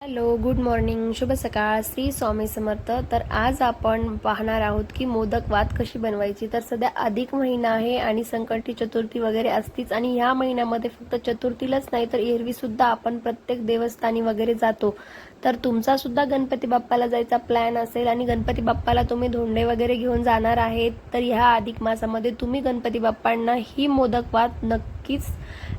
Hello, good morning, शुभ सकाळ, श्री स्वामी समर्थ. तर आज आपण पाहणार आहोत की मोदक वात कशी बनवायची. तर सध्या अधिक महिना आहे आणि संकष्टी चतुर्थी वगैरे असतीच आणि ह्या महिन्यामध्ये फक्त चतुर्थीलाच नाही तर एरवी सुद्धा आपण प्रत्येक देवस्थानी वगैरे जातो. तर तुमचा सुद्धा गणपती बाप्पाला जायचा प्लॅन असेल आणि गणपती बाप्पाला तुम्ही धोंडे वगैरे घेऊन जाणार आहेत, तर ह्या अधिक मासामध्ये तुम्ही गणपती बाप्पांना ही मोदक वात नक्कीच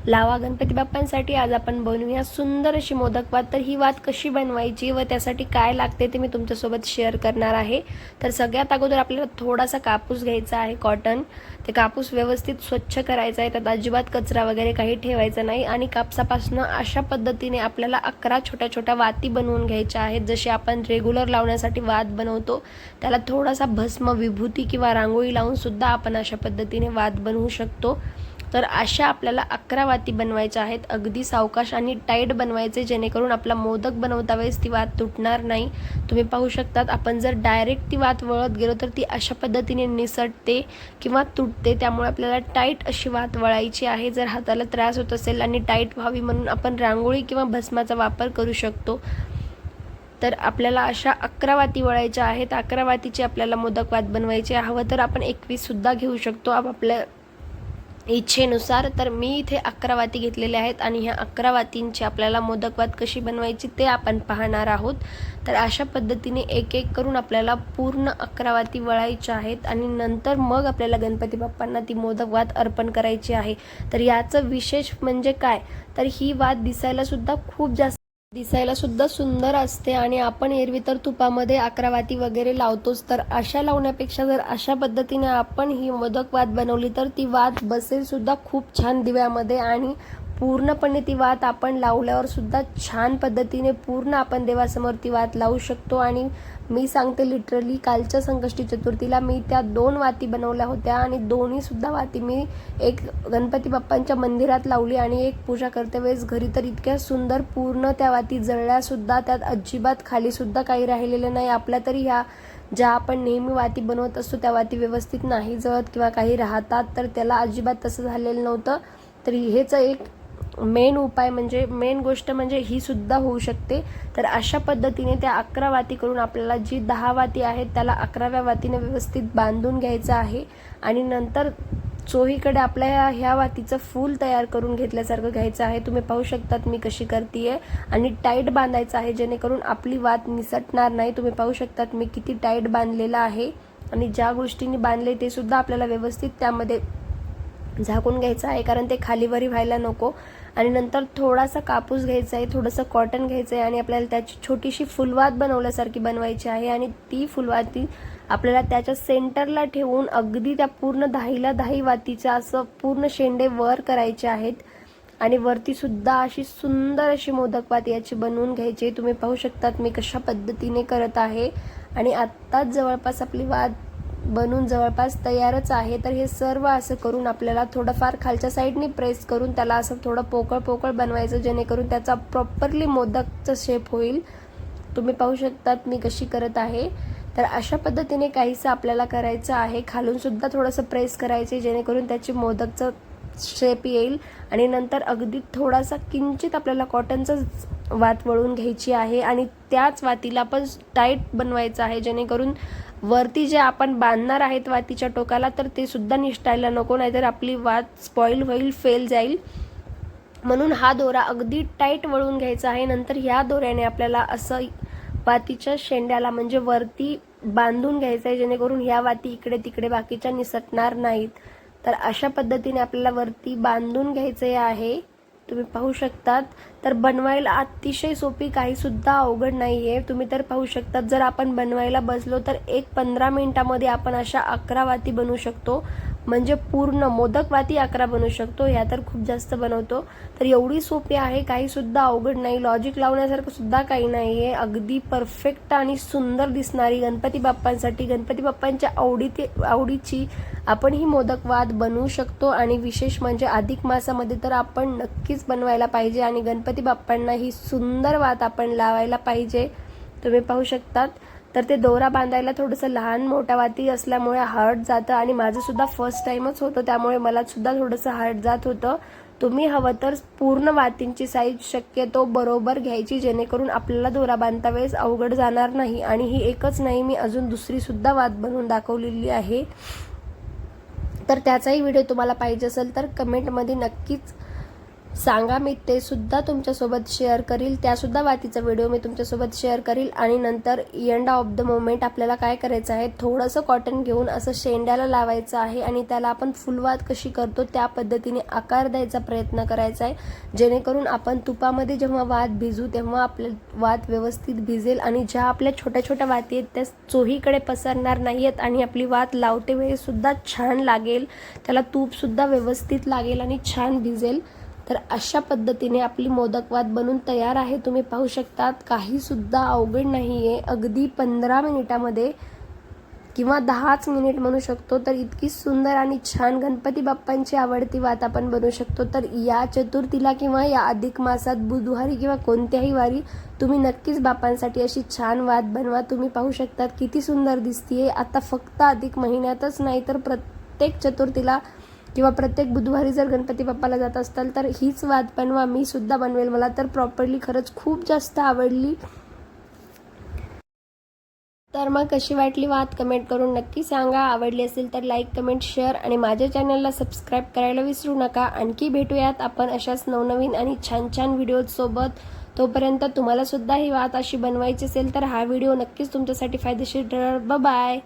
लावा. गणपती बाप्पांसाठी आज आपण बनवूया सुंदर अशी मोदक वात. तर ही वात कशी बनवायची व त्यासाठी काय लागते ते मी तुमच्यासोबत शेअर करणार आहे. तर सगळ्यात अगोदर आपल्याला थोडासा कापूस घ्यायचा आहे, कॉटन. ते कापूस व्यवस्थित स्वच्छ करायचा आहे, त्यात अजिबात कचरा वगैरे काही ठेवायचा नाही आणि कापसापासून अशा पद्धतीने आपल्याला 11 छोट्या छोट्या वाती बनवून घ्यायच्या आहेत. जशी आपण रेग्युलर लावण्यासाठी वात बनवतो त्याला थोडासा भस्म, विभूती किंवा रांगोळी लावून सुद्धा आपण अशा पद्धतीने वात बनवू शकतो. तर अशा आपल्याला 11 वाती बनवायच्या आहेत. अगदी सावकाश आणि टाईट बनवायचे जेणेकरून आपला मोदक बनवता वेळेस ती वात तुटणार नाही. तुम्ही पाहू शकतात, आपण जर डायरेक्ट ती वात वळत गेलो तर ती अशा पद्धतीने निसटते किंवा तुटते. त्यामुळे आपल्याला टाईट अशी वात वळायची आहे. जर हाताला त्रास होत असेल आणि टाईट व्हावी म्हणून आपण रांगोळी किंवा भस्माचा वापर करू शकतो. तर आपल्याला अशा 11 वाती वळायच्या आहेत. 11 वातीची आपल्याला मोदक वात बनवायची. हवं तर आपण 21 सुद्धा घेऊ शकतो आपल्या इच्छेनुसार. तर मी इथे 11 वाती घेतलेल्या आहेत आणि ह्या 11 वातींची आपल्याला मोदक वात कशी बनवायची ते आपण पाहणार आहोत. तर अशा पद्धतीने एक एक करून आपल्याला पूर्ण 11 वाती वळायच्या आहेत आणि नंतर मग आपल्याला गणपती बाप्पांना ती मोदक वात अर्पण करायची आहे. तर याचं विशेष म्हणजे काय, तर ही वात दिसायला सुद्धा सुंदर असते आणि आपण एरवी तर तुपामध्ये 11 वाती वगैरे लावतोच. तर अशा लावण्यापेक्षा जर अशा पद्धतीने आपण ही मोदक वात बनवली तर ती वात बसेल सुद्धा खूप छान दिव्यामध्ये आणि पूर्णपणे ती वात आपण लावल्यावर सुद्धा छान पद्धतीने पूर्ण आपण देवासमोर ती वात लावू शकतो. आणि मी सांगते लिटरली, कालच्या संकष्टी चतुर्थीला मी त्या 2 वाती बनवल्या होत्या आणि दोन्ही सुद्धा वाती मी एक गणपती बाप्पांच्या मंदिरात लावली आणि एक पूजा करते वेळेस घरी. तर इतक्या सुंदर पूर्ण त्या वाती जळल्या सुद्धा, त्यात अजिबात खाली सुद्धा काही राहिलेलं नाही. आपल्या तरी ह्या ज्या आपण नेहमी वाती बनवत असतो त्या वाती व्यवस्थित नाही जळत किंवा काही राहतात, तर त्याला अजिबात तसं झालेलं नव्हतं. तर हेच एक मेन गोष्ट म्हणजे ही सुद्धा होऊ शकते. तर अशा पद्धतीने त्या 11 वाती करून आपल्याला जी 10 वाती आहेत त्याला 11व्या वातीने व्यवस्थित बांधून घ्यायचं आहे आणि नंतर चोहीकडे आपल्या ह्या वातीचं फूल तयार करून घेतल्यासारखं घ्यायचं आहे. तुम्ही पाहू शकतात मी कशी करते आणि टाईट बांधायचं आहे जेणेकरून आपली वात निसटणार नाही. तुम्ही पाहू शकतात मी किती टाईट बांधलेलं आहे आणि ज्या गोष्टींनी बांधले ते सुद्धा आपल्याला व्यवस्थित त्यामध्ये झाकून घ्यायचं आहे, कारण ते खालीवरी व्हायला नको. आणि नंतर थोडासा कापूस घ्यायचा आहे, थोडंसं कॉटन घ्यायचं आहे आणि आपल्याला त्याची छोटीशी फुलवात बनवल्यासारखी बनवायची आहे आणि ती फुलवाती आपल्याला त्याच्या सेंटरला ठेवून अगदी त्या पूर्ण 10 वातीच्या असं पूर्ण शेंडे वर करायचे आहेत आणि वरती सुद्धा अशी सुंदर अशी मोदक वात याची बनवून घ्यायची. तुम्ही पाहू शकतात मी कशा पद्धतीने करत आहे आणि आत्ताच जवळपास आपली वात बनून जवळपास तयारच आहे. तर हे सर्व असं करून आपल्याला थोडंफार खालच्या साईडने प्रेस करून त्याला असं थोडं पोकळ बनवायचं जेणेकरून त्याचा प्रॉपरली मोदकचा शेप होईल. तुम्ही पाहू शकतात मी कशी करत आहे. तर अशा पद्धतीने काहीसं आपल्याला करायचं आहे. खालून सुद्धा थोडंसं प्रेस करायचे जेणेकरून त्याची मोदकचं शेप येईल आणि नंतर अगदी थोडासा किंचित आपल्याला कॉटनचं वात वळून घ्यायची आहे आणि त्याच वातीला पण टाईट बनवायचं आहे जेणेकरून वरती जे आपण बांधणार आहेत वातीच्या टोकाला तर ते सुद्धा निसटायला नको, नाहीतर आपली वात स्पॉइल होईल, फेल जाईल. म्हणून हा दोरा अगदी टाईट वळून घ्यायचा आहे. नंतर ह्या दोऱ्याने आपल्याला असं वातीच्या शेंड्याला म्हणजे वरती बांधून घ्यायचं आहे जेणेकरून ह्या वाती इकडे तिकडे बाकीच्या निसटणार नाहीत. तर अशा पद्धतीने आपल्याला वरती बांधून घ्यायचे आहे. तुम्ही पाहू शकतात. तर बनवायला अतिशय सोपी, काही सुद्धा अवघड नाहीये. तुम्ही तर पाहू शकतात, जर आपण बनवायला बसलो तर 15 मिनिटामध्ये आपण अशा 11 वाती बनवू शकतो. म्हणजे पूर्ण मोदक वाती 11 बनवू शकतो. ह्या तर खूप जास्त बनवतो. तर एवढी सोपी आहे, काही सुद्धा अवघड नाही. लॉजिक लावण्यासारखं सुद्धा काही नाहीये. अगदी परफेक्ट आणि सुंदर दिसणारी गणपती बाप्पांसाठी, गणपती बाप्पांच्या आवडीची आपण ही मोदक वात बनवू शकतो. आणि विशेष म्हणजे अधिक मासामध्ये तर आपण नक्कीच बनवायला पाहिजे आणि गणपती बाप्पांना ही सुंदर वात आपण लावायला पाहिजे. तुम्ही पाहू शकतात. तर ते दोरा बांधायला थोडंसं लहान मोठ्या वाती असल्यामुळे हार्ड जातं आणि माझं सुद्धा फर्स्ट टाइमच होतं त्यामुळे मला सुद्धा थोडंसं हार्ड जात होतं. तुम्ही हवं तर पूर्ण वातींची साईज शक्यतो बरोबर घ्यायची, जेणेकरून आपल्याला दोरा बांधता वेळेस अवघड जाणार नाही. आणि ही एकच नाही, मी अजून दुसरी सुद्धा वात बनवून दाखवलेली आहे. तर त्याचाही व्हिडिओ तुम्हाला पाहिजे असेल तर कमेंटमध्ये नक्कीच सांगा, मी ते सुद्धा तुमच्यासोबत शेअर करील. त्यासुद्धा वातीचा व्हिडिओ मी तुमच्यासोबत शेअर करील. आणि नंतर एंड ऑफ द मोमेंट आपल्याला काय करायचं आहे, थोडंसं कॉटन घेऊन असं शेंड्याला लावायचं आहे आणि त्याला आपण फुलवात कशी करतो त्या पद्धतीने आकार द्यायचा प्रयत्न करायचा आहे, जेणेकरून आपण तुपामध्ये जेव्हा वात भिजू तेव्हा आपल्या वात व्यवस्थित भिजेल आणि ज्या आपल्या छोट्या छोट्या वाती आहेत त्या चोहीकडे पसरणार नाही आहेत आणि आपली वात लावते वेळेसुद्धा छान लागेल, त्याला तूपसुद्धा व्यवस्थित लागेल आणि छान भिजेल. तर अशा पद्धतीने आपली मोदक वात बनून तयार आहे. तुम्ही पाहू शकतात, काही सुद्धा अवघड नाही आहे. अगदी 15 मिनिटामध्ये किंवा 10च मिनिट म्हणू शकतो, तर इतकी सुंदर आणि छान गणपती बाप्पांची आवडती वात आपण बनवू शकतो. तर या चतुर्थीला किंवा या अधिक मासात बुधवारी किंवा कोणत्याही वारी तुम्ही नक्कीच बाप्पांसाठी अशी छान वात बनवा. तुम्ही पाहू शकतात किती सुंदर दिसतीये. आता फक्त अधिक महिन्यातच नाही तर प्रत्येक चतुर्थीला किंवा प्रत्येक बुधवारी जर गणपती बाप्पाला जात असाल तर हीच वात बनवा. मी सुद्धा बनवेल, मला तर प्रॉपरली खरंच खूप जास्त आवडली. तर मग कशी वाटली वात कमेंट करून नक्की सांगा. आवडली असेल तर लाईक, कमेंट, शेअर आणि माझ्या चॅनलला सबस्क्राईब करायला विसरू नका. आणखी भेटूयात आपण अशाच नवनवीन आणि छान छान व्हिडिओसोबत. तोपर्यंत तुम्हाला सुद्धा ही वात अशी बनवायची असेल तर हा व्हिडिओ नक्कीच तुमच्यासाठी फायदेशीर ठरेल. बाय.